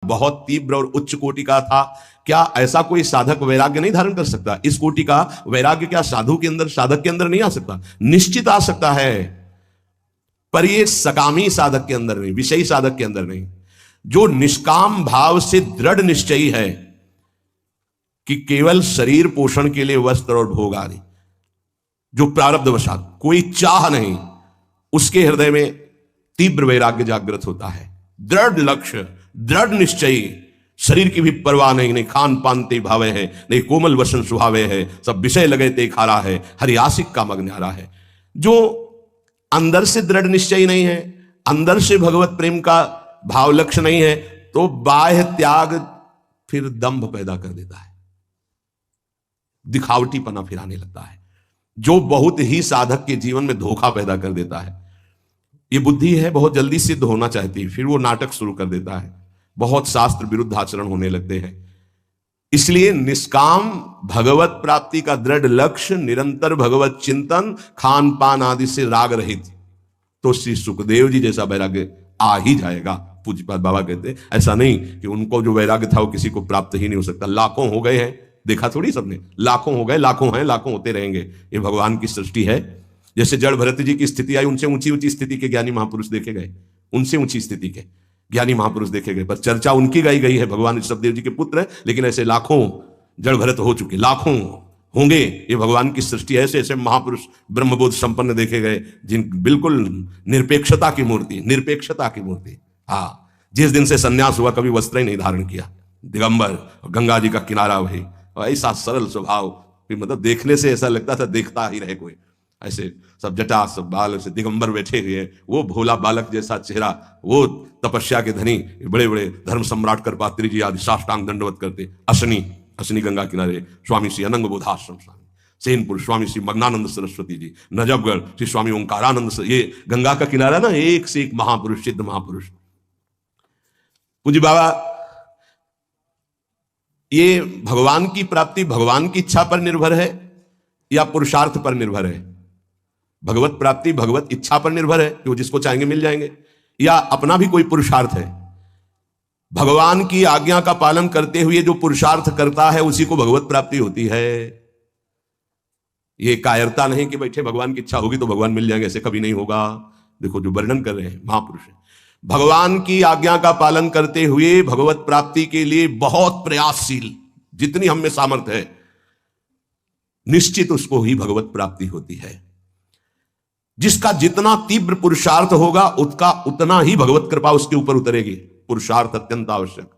बहुत तीव्र और उच्च कोटि का था। क्या ऐसा कोई साधक वैराग्य नहीं धारण कर सकता? इस कोटि का वैराग्य क्या साधु के अंदर, साधक के अंदर नहीं आ सकता? निश्चित आ सकता है, पर ये सकामी साधक के अंदर नहीं, विषयी साधक के अंदर नहीं। जो निष्काम भाव से दृढ़ निश्चयी है कि केवल शरीर पोषण के लिए वस्त्र और भोग आदि, जो प्रारब्धवशात कोई चाह नहीं, उसके हृदय में तीव्र वैराग्य जागृत होता है। दृढ़ लक्ष्य, दृढ़ निश्चयी, शरीर की भी परवाह नहीं, नहीं खान पान ते भावे है, नहीं कोमल वसन सुहावे है, सब विषय लगे ते खारा है, हरियासिक का मग्न्यारा है। जो अंदर से दृढ़ निश्चयी नहीं है, अंदर से भगवत प्रेम का भाव लक्ष्य नहीं है, तो बाह्य त्याग फिर दंभ पैदा कर देता है, दिखावटीपना फिर आने लगता है, जो बहुत ही साधक के जीवन में धोखा पैदा कर देता है। ये बुद्धि है, बहुत जल्दी सिद्ध होना चाहती है, फिर वो नाटक शुरू कर देता है, बहुत शास्त्र विरुद्ध आचरण होने लगते हैं। इसलिए निष्काम भगवत प्राप्ति का दृढ़ लक्ष्य, निरंतर भगवत चिंतन, खान पान आदि से राग रहित, तो श्री सुखदेव जी जैसा वैराग्य आ ही जाएगा। पूज्यपाद बाबा कहते ऐसा नहीं कि उनको जो वैराग्य था वो किसी को प्राप्त ही नहीं हो सकता। लाखों हो गए हैं, देखा थोड़ी सबने, लाखों हो गए, लाखों हैं, लाखों होते रहेंगे। ये भगवान की सृष्टि है। जैसे जड़ भरत जी की स्थिति आई, उनसे ऊंची ऊंची स्थिति के ज्ञानी महापुरुष देखे गए, उनसे ऊंची स्थिति के ज्ञानी महापुरुष देखे गए, पर चर्चा उनकी गाई गई है। भगवान ऋषभदेव जी के पुत्र है, लेकिन ऐसे लाखों जड़ भरत हो चुके, लाखों होंगे। ये भगवान की सृष्टि है। ऐसे ऐसे महापुरुष ब्रह्मबोध संपन्न देखे गए, जिन बिल्कुल निरपेक्षता की मूर्ति, निरपेक्षता की मूर्ति। हाँ, जिस दिन से सन्यास हुआ कभी वस्त्र ही नहीं धारण किया, दिगंबर, गंगा जी का किनारा वही, ऐसा सरल स्वभाव कि मतलब देखने से ऐसा लगता था देखता ही रहे कोई। ऐसे सब जटा, सब बाल, ऐसे दिगंबर बैठे हुए हैं, वो भोला बालक जैसा चेहरा, वो तपस्या के धनी, बड़े बड़े धर्म सम्राट करपात्री जी आदि साष्टांग दंडवत करते। अश्नी गंगा किनारे स्वामी श्री अनंग बोधाश्रम स्वामी, सेनपुर स्वामी श्री मग्नानंद सरस्वती जी, नजफगढ़ श्री स्वामी ओंकारानंद, ये गंगा का किनारा ना, एक से एक महापुरुष, सिद्ध महापुरुष। पूज्य बाबा, ये भगवान की प्राप्ति भगवान की इच्छा पर निर्भर है या पुरुषार्थ पर निर्भर है? भगवत प्राप्ति भगवत इच्छा पर निर्भर है कि वो जिसको चाहेंगे मिल जाएंगे, या अपना भी कोई पुरुषार्थ है? भगवान की आज्ञा का पालन करते हुए जो पुरुषार्थ करता है उसी को भगवत प्राप्ति होती है। ये कायरता नहीं कि बैठे भगवान की इच्छा होगी तो भगवान मिल जाएंगे, ऐसे कभी नहीं होगा। देखो जो वर्णन कर रहे हैं महापुरुष है, भगवान की आज्ञा का पालन करते हुए भगवत प्राप्ति के लिए बहुत प्रयासशील, जितनी हम में सामर्थ्य है, निश्चित उसको ही भगवत प्राप्ति होती है। जिसका जितना तीव्र पुरुषार्थ होगा उसका उतना ही भगवत कृपा उसके ऊपर उतरेगी। पुरुषार्थ अत्यंत आवश्यक।